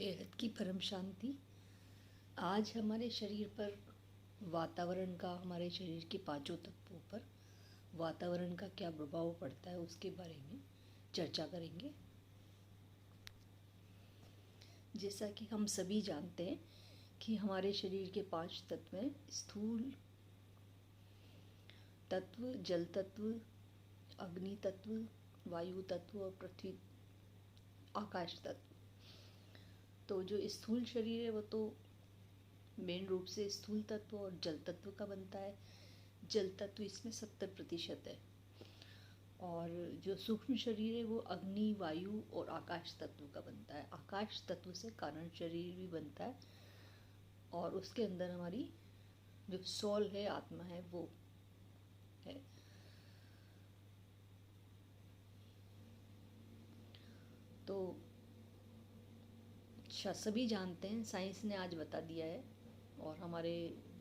बेहद की परम शांति। आज हमारे शरीर पर वातावरण का, हमारे शरीर के पांचों तत्वों पर वातावरण का क्या प्रभाव पड़ता है उसके बारे में चर्चा करेंगे। जैसा कि हम सभी जानते हैं कि हमारे शरीर के 5 तत्व हैं: स्थूल तत्व, जल तत्व, अग्नि तत्व, वायु तत्व और पृथ्वी आकाश तत्व। तो जो स्थूल शरीर है वो तो मेन रूप से स्थूल तत्व और जल तत्व का बनता है। जल तत्व इसमें 70% है। और जो सूक्ष्म शरीर है वो अग्नि, वायु और आकाश तत्व का बनता है। आकाश तत्व से कारण शरीर भी बनता है और उसके अंदर हमारी जो सोल है, आत्मा है, वो है। तो सभी जानते हैं, साइंस ने आज बता दिया है और हमारे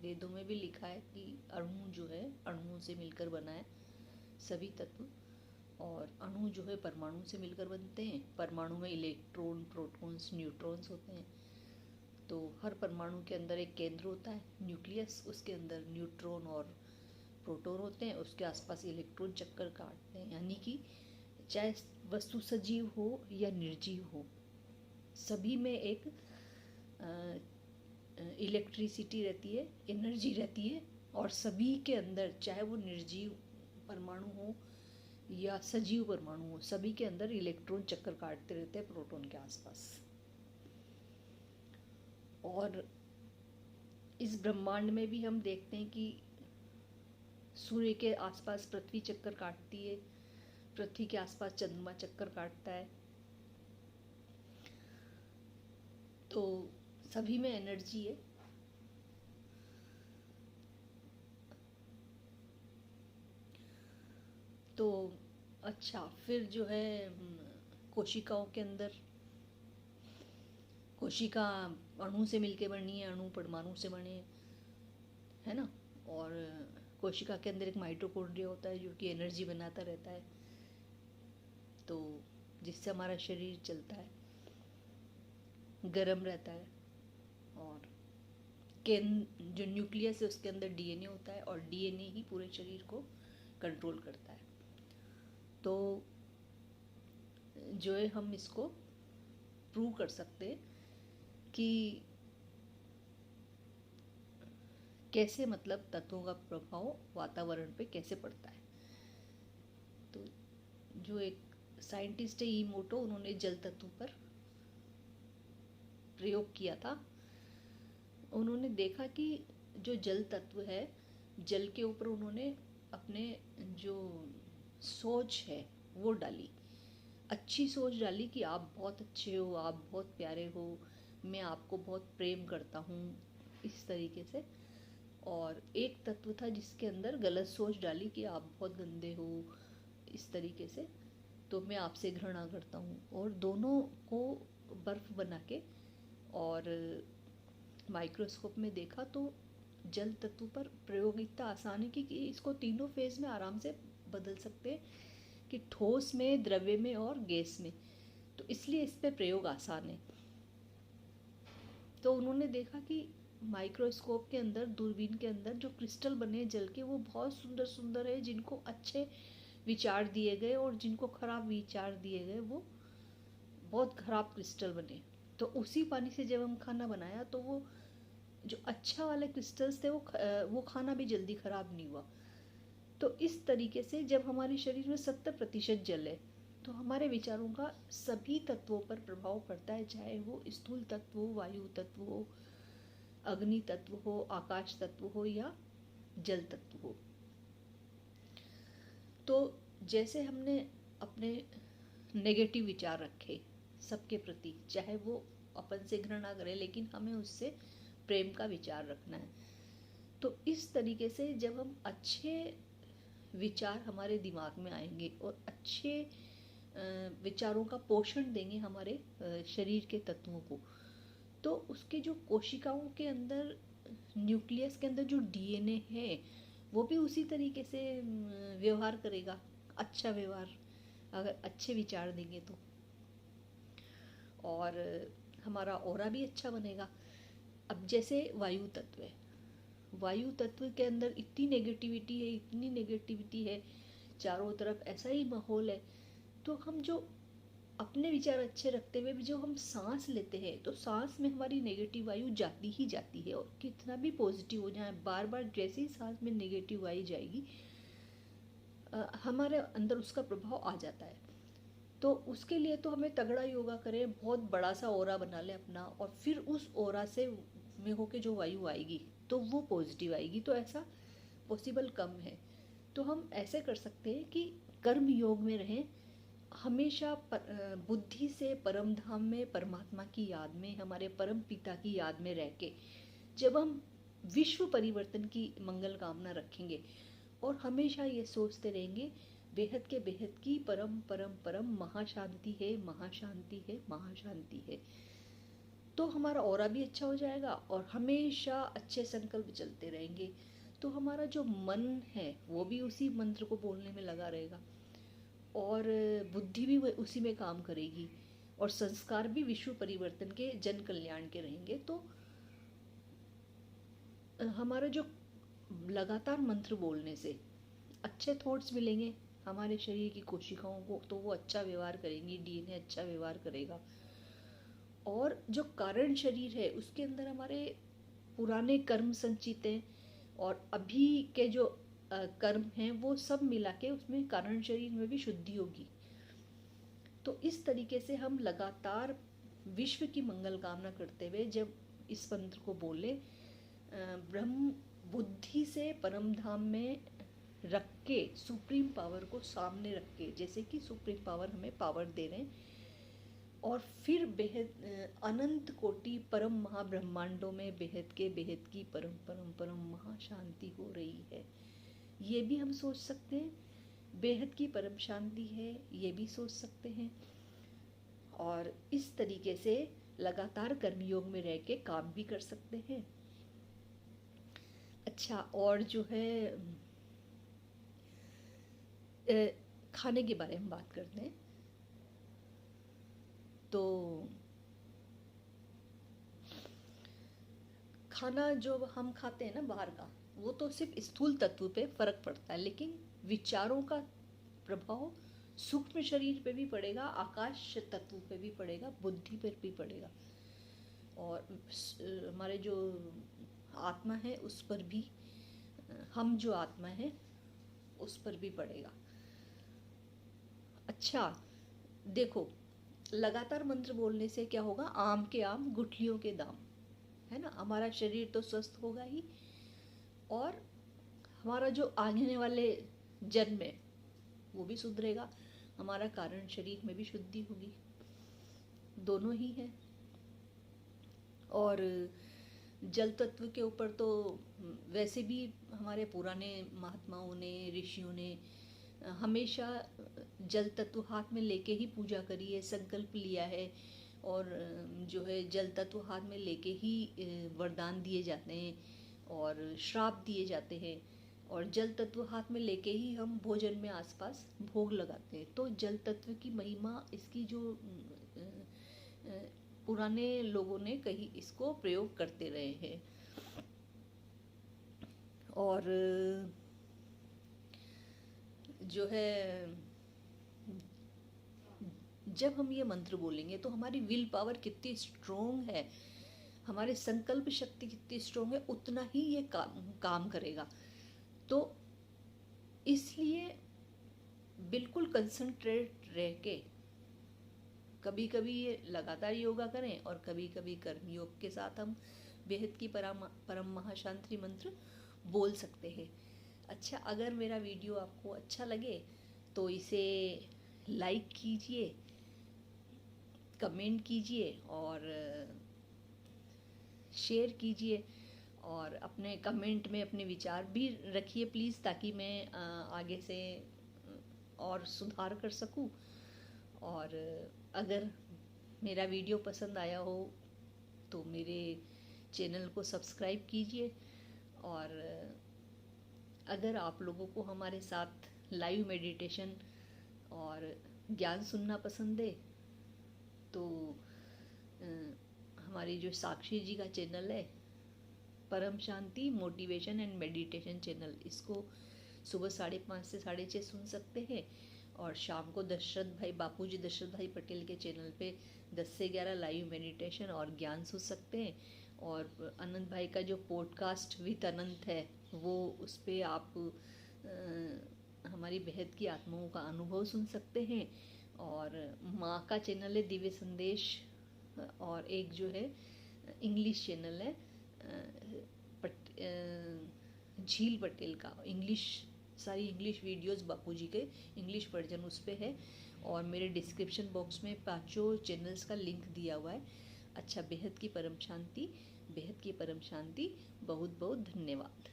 वेदों में भी लिखा है कि अणु जो है, अणुओं से मिलकर बना है सभी तत्व। और अणु जो है परमाणु से मिलकर बनते हैं। परमाणु में इलेक्ट्रॉन, प्रोटॉन्स, न्यूट्रॉन्स होते हैं। तो हर परमाणु के अंदर एक केंद्र होता है, न्यूक्लियस। उसके अंदर न्यूट्रॉन और प्रोटॉन होते हैं। उसके आसपास इलेक्ट्रॉन चक्कर काटते हैं। यानी कि चाहे वस्तु सजीव हो या निर्जीव हो, सभी में एक इलेक्ट्रिसिटी रहती है, एनर्जी रहती है। और सभी के अंदर, चाहे वो निर्जीव परमाणु हो या सजीव परमाणु हो, सभी के अंदर इलेक्ट्रॉन चक्कर काटते रहते हैं प्रोटॉन के आसपास। और इस ब्रह्मांड में भी हम देखते हैं कि सूर्य के आसपास पृथ्वी चक्कर काटती है, पृथ्वी के आसपास चंद्रमा चक्कर काटता है। तो सभी में एनर्जी है। तो अच्छा, फिर जो है कोशिकाओं के अंदर, कोशिका अणु से मिलके बनी है, अणु परमाणु से बने, है ना। और कोशिका के अंदर एक माइटोकॉन्ड्रिया होता है जो कि एनर्जी बनाता रहता है, तो जिससे हमारा शरीर चलता है, गर्म रहता है। और जो न्यूक्लियस है उसके अंदर डीएनए होता है और डीएनए ही पूरे शरीर को कंट्रोल करता है। तो जो है हम इसको प्रूव कर सकते हैं कि कैसे, मतलब तत्वों का प्रभाव वातावरण पे कैसे पड़ता है। तो जो एक साइंटिस्ट है इमोटो, उन्होंने जल तत्व पर प्रयोग किया था। उन्होंने देखा कि जो जल तत्व है, जल के ऊपर उन्होंने अपने जो सोच है वो डाली, अच्छी सोच डाली कि आप बहुत अच्छे हो, आप बहुत प्यारे हो, मैं आपको बहुत प्रेम करता हूँ, इस तरीके से। और एक तत्व था जिसके अंदर गलत सोच डाली कि आप बहुत गंदे हो, इस तरीके से, तो मैं आपसे घृणा करता हूँ। और दोनों को बर्फ बना के और माइक्रोस्कोप में देखा तो जल तत्व पर प्रयोग इतना आसान है कि इसको तीनों फेज में आराम से बदल सकते हैं, कि ठोस में, द्रव्य में और गैस में। तो इसलिए इस पे प्रयोग आसान है। तो उन्होंने देखा कि माइक्रोस्कोप के अंदर, दूरबीन के अंदर जो क्रिस्टल बने जल के, वो बहुत सुंदर सुंदर है। जिनको अच्छे विचार दिए गए और जिनको खराब विचार दिए गए, वो बहुत खराब क्रिस्टल बने। तो उसी पानी से जब हम खाना बनाया तो वो जो अच्छा वाले क्रिस्टल्स थे वो खाना भी जल्दी खराब नहीं हुआ। तो इस तरीके से जब हमारे शरीर में 70% जल है तो हमारे विचारों का सभी तत्वों पर प्रभाव पड़ता है, चाहे वो स्थूल तत्व हो, वायु तत्व हो, अग्नि तत्व हो, आकाश तत्व हो या जल तत्व हो। तो जैसे हमने अपने नेगेटिव विचार रखे सबके प्रति, चाहे वो अपन से घृणा करे, लेकिन हमें उससे प्रेम का विचार रखना है। तो इस तरीके से जब हम अच्छे विचार हमारे दिमाग में आएंगे और अच्छे विचारों का पोषण देंगे हमारे शरीर के तत्वों को, तो उसके जो कोशिकाओं के अंदर, न्यूक्लियस के अंदर जो डीएनए है, वो भी उसी तरीके से व्यवहार करेगा, अच्छा व्यवहार, अगर अच्छे विचार देंगे तो। और हमारा ऑरा भी अच्छा बनेगा। अब जैसे वायु तत्व है, वायु तत्व के अंदर इतनी नेगेटिविटी है, इतनी नेगेटिविटी है, चारों तरफ ऐसा ही माहौल है, तो हम जो अपने विचार अच्छे रखते हुए भी जो हम सांस लेते हैं, तो सांस में हमारी नेगेटिव वायु जाती ही जाती है। और कितना भी पॉजिटिव हो जाए, बार बार जैसे ही सांस में नेगेटिव वायु जाएगी, हमारे अंदर उसका प्रभाव आ जाता है। तो उसके लिए तो हमें तगड़ा योगा करें, बहुत बड़ा सा ओरा बना लें अपना, और फिर उस ओरा से में होके जो वायु आएगी तो वो पॉजिटिव आएगी। तो ऐसा पॉसिबल कम है। तो हम ऐसे कर सकते हैं कि कर्म योग में रहें, हमेशा बुद्धि से परम धाम में, परमात्मा की याद में, हमारे परम पिता की याद में रह के जब हम विश्व परिवर्तन की मंगल कामना रखेंगे और हमेशा ये सोचते रहेंगे बेहद के बेहद की परम परम परम महाशांति है, महाशांति है, महाशांति है, तो हमारा ऑरा भी अच्छा हो जाएगा और हमेशा अच्छे संकल्प चलते रहेंगे। तो हमारा जो मन है वो भी उसी मंत्र को बोलने में लगा रहेगा और बुद्धि भी उसी में काम करेगी और संस्कार भी विश्व परिवर्तन के, जन कल्याण के रहेंगे। तो हमारा जो लगातार मंत्र बोलने से अच्छे थॉट्स मिलेंगे हमारे शरीर की कोशिकाओं को, तो वो अच्छा व्यवहार करेंगी, डीएनए अच्छा व्यवहार करेगा। और जो कारण शरीर है उसके अंदर हमारे पुराने कर्म संचित हैं और अभी के जो कर्म हैं वो सब मिला के उसमें कारण शरीर में भी शुद्धि होगी। तो इस तरीके से हम लगातार विश्व की मंगल कामना करते हुए जब इस मंत्र को बोले, ब्रह्म बुद्धि से परम धाम में रख के, सुप्रीम पावर को सामने रख के, जैसे कि सुप्रीम पावर हमें पावर दे रहे हैं, और फिर बेहद अनंत कोटि परम महाब्रह्मांडों में बेहद के बेहद की परम परम परम महाशांति हो रही है, ये भी हम सोच सकते हैं। बेहद की परम शांति है, ये भी सोच सकते हैं। और इस तरीके से लगातार कर्मयोग में रह के काम भी कर सकते हैं। अच्छा, और जो है खाने के बारे में बात करते हैं। तो खाना जो हम खाते हैं ना बाहर का, वो तो सिर्फ स्थूल तत्व पे फर्क पड़ता है, लेकिन विचारों का प्रभाव सूक्ष्म शरीर पे भी पड़ेगा, आकाश तत्व पे भी पड़ेगा, बुद्धि पर भी पड़ेगा, और हमारे जो आत्मा है उस पर भी, हम जो आत्मा है उस पर भी पड़ेगा। अच्छा देखो, लगातार मंत्र बोलने से क्या होगा, आम के आम गुठलियों के दाम, है ना। हमारा शरीर तो स्वस्थ होगा ही, और हमारा जो आने वाले जन्म है वो भी सुधरेगा, हमारा कारण शरीर में भी शुद्धि होगी, दोनों ही है। और जल तत्व के ऊपर तो वैसे भी हमारे पुराने महात्माओं ने, ऋषियों ने हमेशा जल तत्व हाथ में लेके ही पूजा करी है, संकल्प लिया है, और जो है जल तत्व हाथ में लेके ही वरदान दिए जाते हैं और श्राप दिए जाते हैं, और जल तत्व हाथ में लेके ही हम भोजन में आसपास भोग लगाते हैं। तो जल तत्व की महिमा, इसकी जो पुराने लोगों ने कही, इसको प्रयोग करते रहे हैं। और जो है जब हम ये मंत्र बोलेंगे तो हमारी विल पावर कितनी स्ट्रोंग है, हमारे संकल्प शक्ति कितनी स्ट्रोंग है, उतना ही ये काम करेगा। तो इसलिए बिल्कुल कंसंट्रेट रह के कभी कभी ये लगातार योगा करें और कभी कभी कर्म योग के साथ हम बेहद की परम महाशांति मंत्र बोल सकते हैं। अच्छा, अगर मेरा वीडियो आपको अच्छा लगे तो इसे लाइक कीजिए, कमेंट कीजिए और शेयर कीजिए, और अपने कमेंट में अपने विचार भी रखिए प्लीज़, ताकि मैं आगे से और सुधार कर सकूं। और अगर मेरा वीडियो पसंद आया हो तो मेरे चैनल को सब्सक्राइब कीजिए, और अगर आप लोगों को हमारे साथ लाइव मेडिटेशन और ज्ञान सुनना पसंद है तो हमारी जो साक्षी जी का चैनल है, परम शांति मोटिवेशन एंड मेडिटेशन चैनल, इसको सुबह 5:30 से 6:30 सुन सकते हैं। और शाम को बापूजी दशरथ भाई पटेल के चैनल पे 10 से 11 लाइव मेडिटेशन और ज्ञान सुन सकते हैं। और अनंत भाई का जो पॉडकास्ट विद अनंत है, वो उस पर आप हमारी बेहद की आत्माओं का अनुभव सुन सकते हैं। और माँ का चैनल है दिव्य संदेश, और एक जो है इंग्लिश चैनल है झील पटेल का, सारी इंग्लिश वीडियोस बापूजी के इंग्लिश वर्जन उस पर है। और मेरे डिस्क्रिप्शन बॉक्स में 5 चैनल्स का लिंक दिया हुआ है। अच्छा, बेहद की परम शांति, बेहद की परम शांति। बहुत बहुत धन्यवाद।